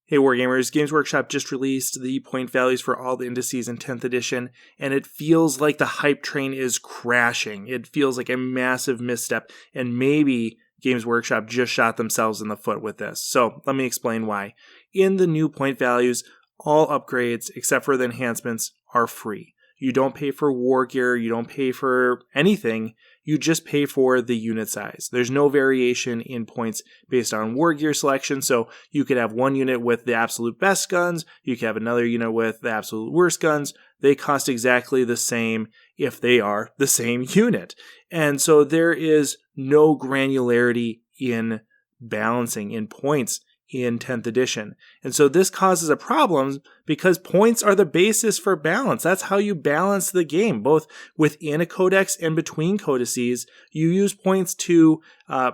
Hey Wargamers, Games Workshop just released the point values for all the indices in 10th edition, and it feels like the hype train is crashing. It feels like a massive misstep, and maybe Games Workshop just shot themselves in the foot with this. So let me explain why. In the new point values, all upgrades, except for the enhancements, are free. You don't pay for war gear, you don't pay for anything, you just pay for the unit size. There's no variation in points based on war gear selection, so you could have one unit with the absolute best guns, you could have another unit with the absolute worst guns. They cost exactly the same if they are the same unit. And so there is no granularity in balancing in points in 10th edition. And so this causes a problem because points are the basis for balance. That's how you balance the game, both within a codex and between codices. You use points to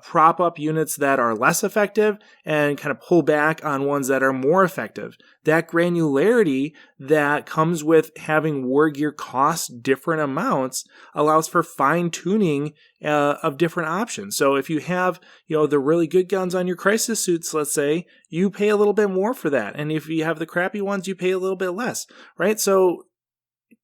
prop up units that are less effective and kind of pull back on ones that are more effective. That granularity that comes with having war gear cost different amounts allows for fine-tuning of different options. So if you have, the really good guns on your crisis suits, let's say, you pay a little bit more for that. And if you have the crappy ones, you pay a little bit less, right? So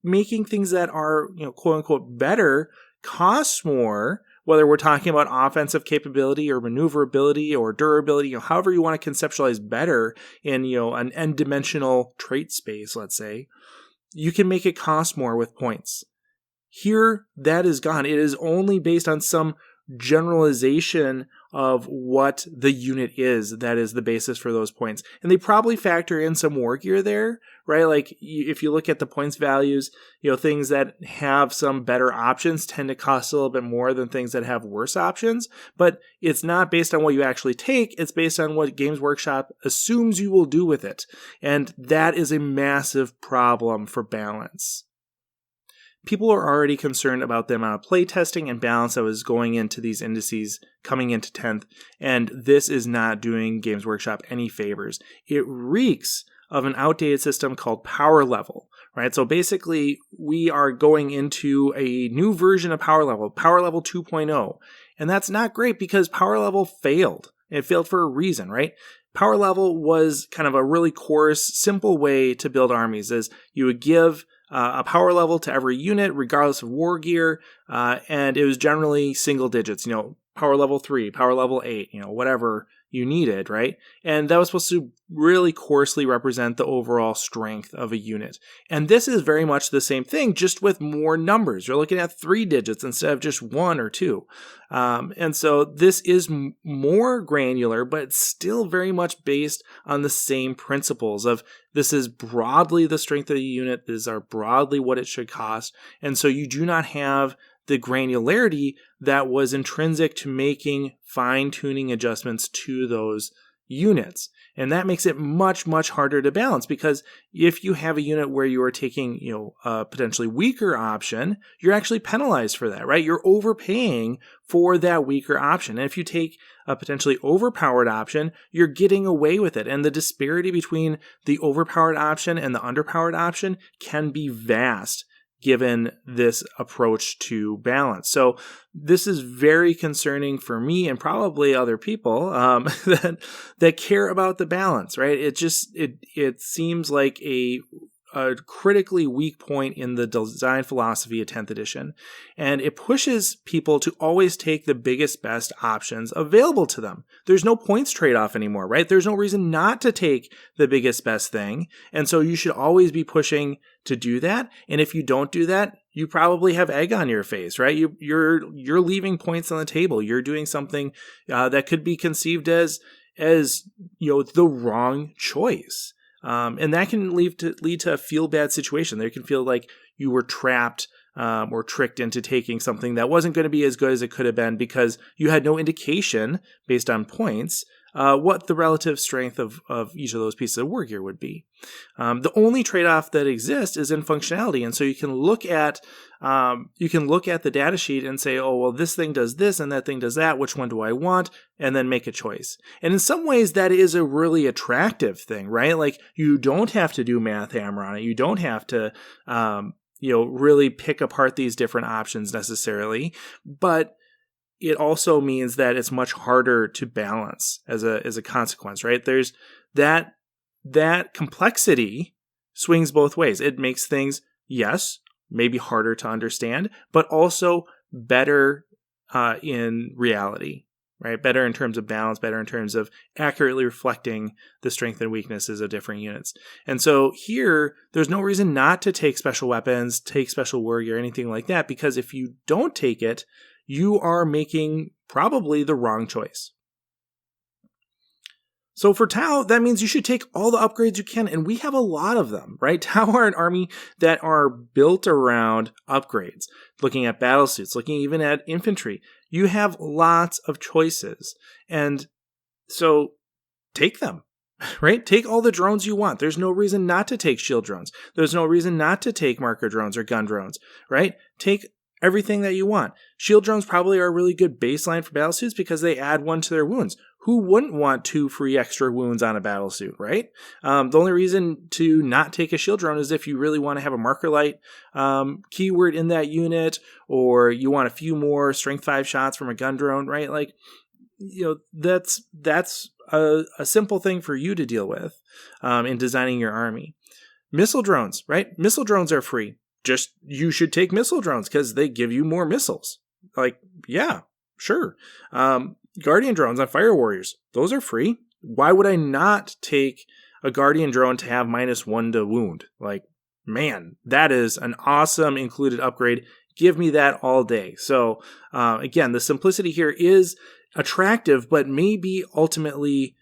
making things that are, quote unquote, better costs more, whether we're talking about offensive capability or maneuverability or durability, however you want to conceptualize better in, an n-dimensional trait space, let's say, you can make it cost more with points. Here, that is gone. It is only based on some generalization of what the unit is that is the basis for those points. And they probably factor in some war gear there, right? Like if you look at the points values, things that have some better options tend to cost a little bit more than things that have worse options. But it's not based on what you actually take. It's based on what Games Workshop assumes you will do with it. And that is a massive problem for balance. People are already concerned about the amount of playtesting and balance that was going into these indices coming into 10th, and this is not doing Games Workshop any favors. It reeks of an outdated system called Power Level, right? So basically, we are going into a new version of Power Level 2.0, and that's not great because Power Level failed. It failed for a reason, right? Power Level was kind of a really coarse, simple way to build armies, is you would give a power level to every unit, regardless of war gear, and it was generally single digits, power level 3, power level 8, whatever you needed, right? And that was supposed to really coarsely represent the overall strength of a unit. And this is very much the same thing, just with more numbers. You're looking at 3 digits instead of just 1 or 2. And so this is more granular, but it's still very much based on the same principles of this is broadly the strength of the unit, these are broadly what it should cost. And so you do not have the granularity that was intrinsic to making fine-tuning adjustments to those units. And that makes it much, much harder to balance, because if you have a unit where you are taking, a potentially weaker option, you're actually penalized for that, right? You're overpaying for that weaker option. And if you take a potentially overpowered option, you're getting away with it. And the disparity between the overpowered option and the underpowered option can be vast, given this approach to balance. So this is very concerning for me and probably other people that care about the balance, right? It seems like a critically weak point in the design philosophy of 10th edition. And it pushes people to always take the biggest, best options available to them. There's no points trade-off anymore, right? There's no reason not to take the biggest, best thing. And so you should always be pushing to do that. And if you don't do that, you probably have egg on your face, right? You're leaving points on the table. You're doing something that could be conceived as the wrong choice. And that can lead to a feel-bad situation. They can feel like you were trapped or tricked into taking something that wasn't going to be as good as it could have been because you had no indication, based on points, what the relative strength of each of those pieces of war gear would be. The only trade-off that exists is in functionality, and so you can look at the data sheet and say, oh, well, this thing does this and that thing does that. Which one do I want? And then make a choice. And in some ways, that is a really attractive thing, right? Like you don't have to do math hammer on it. You don't have to really pick apart these different options necessarily, but it also means that it's much harder to balance as a consequence, right? There's that that complexity swings both ways. It makes things, yes, maybe harder to understand, but also better in reality, right? Better in terms of balance, better in terms of accurately reflecting the strength and weaknesses of different units. And so here, there's no reason not to take special weapons, take special war gear, anything like that, because if you don't take it, you are making probably the wrong choice. So for Tau, that means you should take all the upgrades you can, and we have a lot of them, right? Tau are an army that are built around upgrades, looking at battlesuits, looking even at infantry. You have lots of choices, and so take them, right? Take all the drones you want. There's no reason not to take shield drones. There's no reason not to take marker drones or gun drones, right? Take everything that you want. Shield drones probably are a really good baseline for battlesuits because they add 1 to their wounds. Who wouldn't want 2 free extra wounds on a battlesuit, right? The only reason to not take a shield drone is if you really want to have a marker light keyword in that unit, or you want a few more strength 5 shots from a gun drone, right? Like, that's a simple thing for you to deal with in designing your army. Missile drones, right? Missile drones are free. Just, you should take missile drones because they give you more missiles. Like, yeah, sure. Guardian drones on Fire Warriors, those are free. Why would I not take a Guardian drone to have -1 to wound? Like, man, that is an awesome included upgrade. Give me that all day. So, again, the simplicity here is attractive, but maybe ultimately,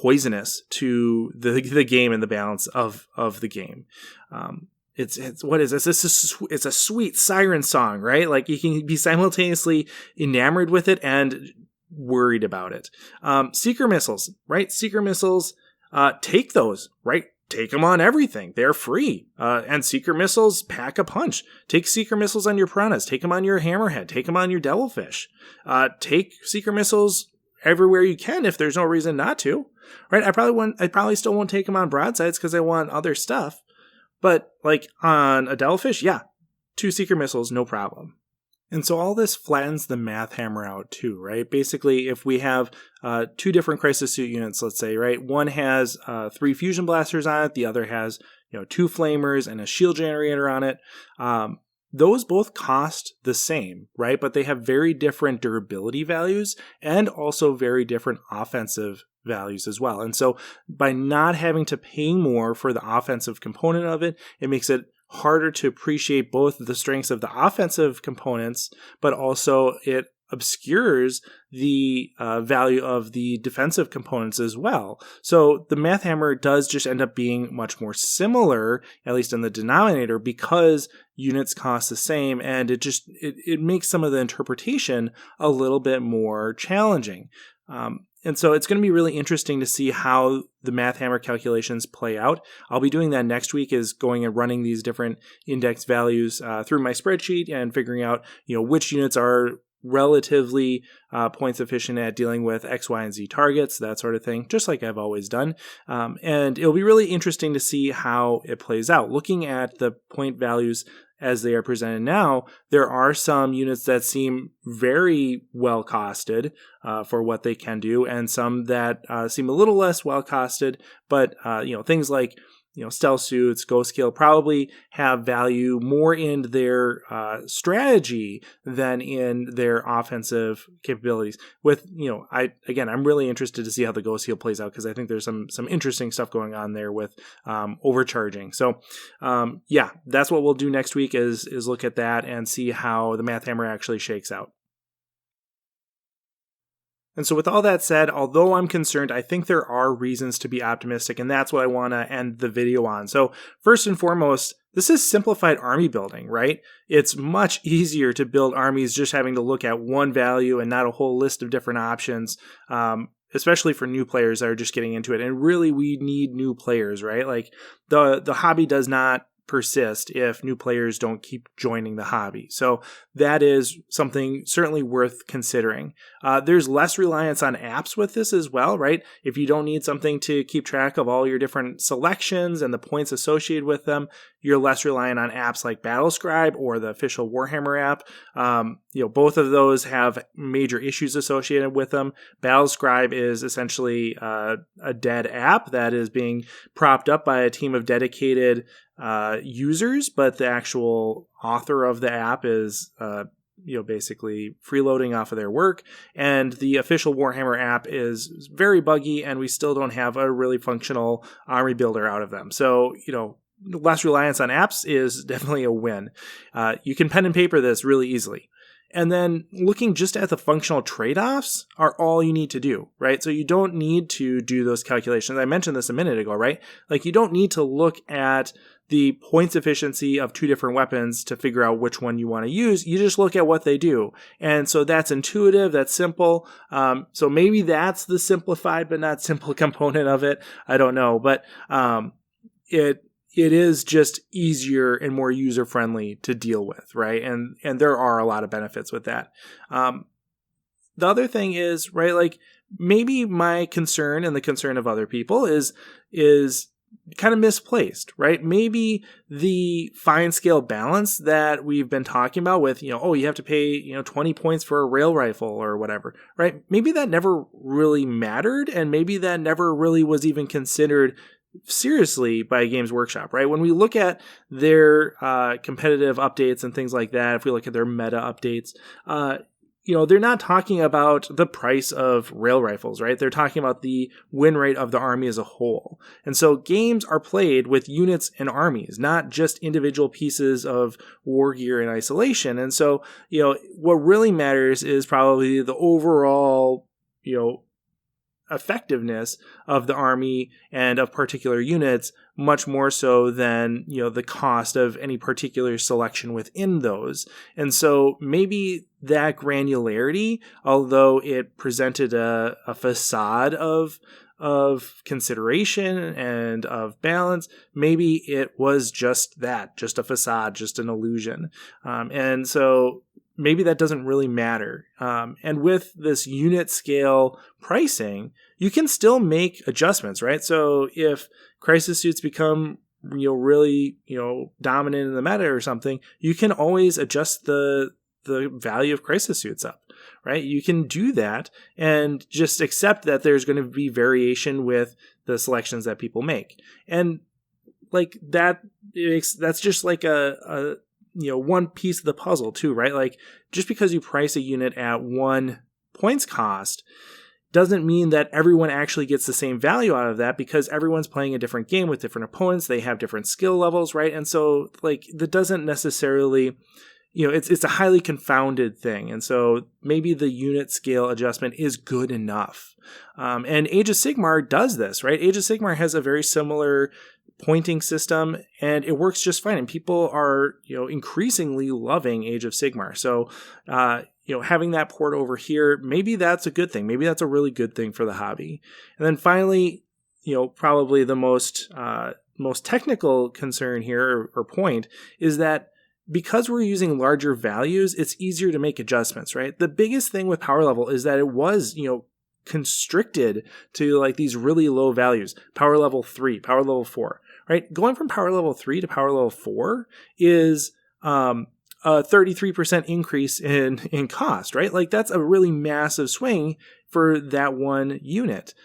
poisonous to the game and the balance of the game. It's what is this? It's a sweet siren song, right? Like, you can be simultaneously enamored with it and worried about it. Seeker missiles, right? Seeker missiles, take those, right? Take them on everything. They're free. And Seeker missiles pack a punch. Take Seeker missiles on your Piranhas. Take them on your Hammerhead. Take them on your Devilfish. Take Seeker missiles everywhere you can if there's no reason not to, right? I probably still won't take them on broadsides because I want other stuff. But like on a Devilfish, yeah, 2 Seeker missiles, no problem. And so all this flattens the math hammer out too, right? Basically, if we have 2 different Crisis Suit units, let's say, right? One has 3 Fusion Blasters on it, the other has 2 Flamers and a Shield Generator on it. Those both cost the same, right? But they have very different durability values and also very different offensive values as well. And so by not having to pay more for the offensive component of it, it makes it harder to appreciate both the strengths of the offensive components, but also it obscures the value of the defensive components as well. So the math hammer does just end up being much more similar, at least in the denominator, because units cost the same, and it makes some of the interpretation a little bit more challenging. And so it's going to be really interesting to see how the math hammer calculations play out. I'll be doing that next week, is going and running these different index values through my spreadsheet and figuring out, which units are relatively points efficient at dealing with X, Y, and Z targets, that sort of thing, just like I've always done. And it'll be really interesting to see how it plays out. Looking at the point values as they are presented now, there are some units that seem very well costed for what they can do, and some that seem a little less well costed, but things like stealth suits, ghost kill probably have value more in their strategy than in their offensive capabilities. With I'm really interested to see how the ghost heal plays out, because I think there's some interesting stuff going on there with overcharging. So that's what we'll do next week is look at that and see how the math hammer actually shakes out. And so with all that said, although I'm concerned, I think there are reasons to be optimistic, and that's what I want to end the video on. So first and foremost, this is simplified army building, right? It's much easier to build armies just having to look at one value and not a whole list of different options, especially for new players that are just getting into it. And really, we need new players, right? Like the hobby does not persist if new players don't keep joining the hobby. So that is something certainly worth considering. There's less reliance on apps with this as well, right? If you don't need something to keep track of all your different selections and the points associated with them, you're less reliant on apps like Battlescribe or the official Warhammer app. Both of those have major issues associated with them. Battlescribe is essentially a dead app that is being propped up by a team of dedicated users, but the actual author of the app is basically freeloading off of their work. And the official Warhammer app is very buggy, and we still don't have a really functional army builder out of them. So, less reliance on apps is definitely a win. You can pen and paper this really easily. And then looking just at the functional trade-offs are all you need to do, right? So you don't need to do those calculations. I mentioned this a minute ago, right? Like, you don't need to look at the points efficiency of two different weapons to figure out which one you want to use. You just look at what they do. And so that's intuitive, that's simple. So maybe that's the simplified but not simple component of it. I don't know. But it is just easier and more user-friendly to deal with, right? And there are a lot of benefits with that. The other thing is, right, like, maybe my concern and the concern of other people is kind of misplaced, right? Maybe the fine scale balance that we've been talking about with, you have to pay, 20 points for a rail rifle or whatever, right? Maybe that never really mattered, and maybe that never really was even considered seriously by Games Workshop, right? When we look at their competitive updates and things like that, if we look at their meta updates, they're not talking about the price of rail rifles, right? They're talking about the win rate of the army as a whole. And so games are played with units and armies, not just individual pieces of war gear in isolation. And so, what really matters is probably the overall, effectiveness of the army and of particular units, much more so than the cost of any particular selection within those. And so maybe that granularity, although it presented a facade of consideration and of balance, maybe it was just that, just a facade, just an illusion. And so maybe that doesn't really matter. And with this unit scale pricing, you can still make adjustments, right? So if crisis suits become really dominant in the meta or something, you can always adjust the value of crisis suits up, right? You can do that and just accept that there's going to be variation with the selections that people make. And like that's just like a one piece of the puzzle too, right? Like, just because you price a unit at one points cost doesn't mean that everyone actually gets the same value out of that, because everyone's playing a different game with different opponents. They have different skill levels, right? And so, like, that doesn't necessarily, it's a highly confounded thing. And so maybe the unit scale adjustment is good enough. And Age of Sigmar does this, right? Age of Sigmar has a very similar pointing system, and it works just fine. And people are, increasingly loving Age of Sigmar. So, having that port over here, maybe that's a good thing. Maybe that's a really good thing for the hobby. And then finally, probably the most technical concern here or point is that because we're using larger values, it's easier to make adjustments, right? The biggest thing with power level is that it was, constricted to like these really low values, power level 3, power level 4, right? Going from power level 3 to power level 4 is a 33% increase in cost, right? Like, that's a really massive swing for that one unit.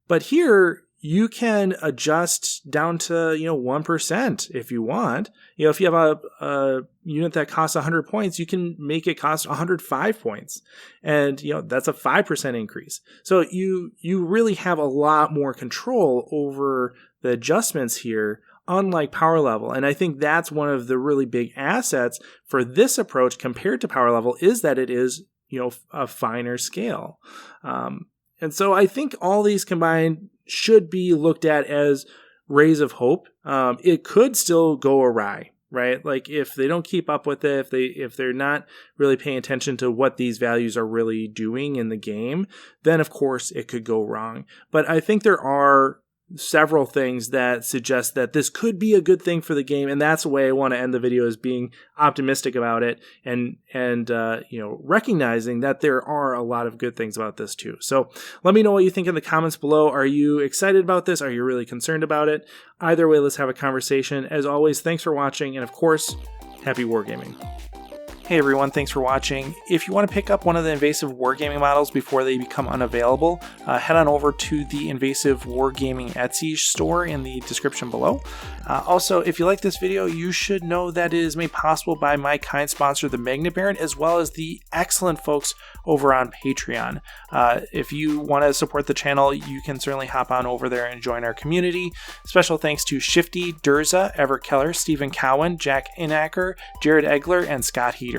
But here, you can adjust down to, 1% if you want. If you have a unit that costs 100 points, you can make it cost 105 points. And, that's a 5% increase. So you really have a lot more control over the adjustments here, unlike power level. And I think that's one of the really big assets for this approach compared to power level, is that it is, a finer scale. And so I think all these combined should be looked at as rays of hope. It could still go awry, right? Like, if they don't keep up with it, if they're not really paying attention to what these values are really doing in the game, then of course it could go wrong. But I think there are several things that suggest that this could be a good thing for the game, and that's the way I want to end the video, is being optimistic about it and recognizing that there are a lot of good things about this too. So let me know what you think in the comments below. Are you excited about this? Are you really concerned about it? Either way, let's have a conversation. As always, thanks for watching, and of course, happy wargaming. Hey everyone, thanks for watching. If you want to pick up one of the invasive wargaming models before they become unavailable, head on over to the Invasive Wargaming Etsy store in the description below. Also, if you like this video, you should know that it is made possible by my kind sponsor, the Magnet Baron, as well as the excellent folks over on Patreon. If you want to support the channel, you can certainly hop on over there and join our community. Special thanks to Shifty, Durza, Everett Keller, Stephen Cowan, Jack Inacker, Jared Egler, and Scott Heater.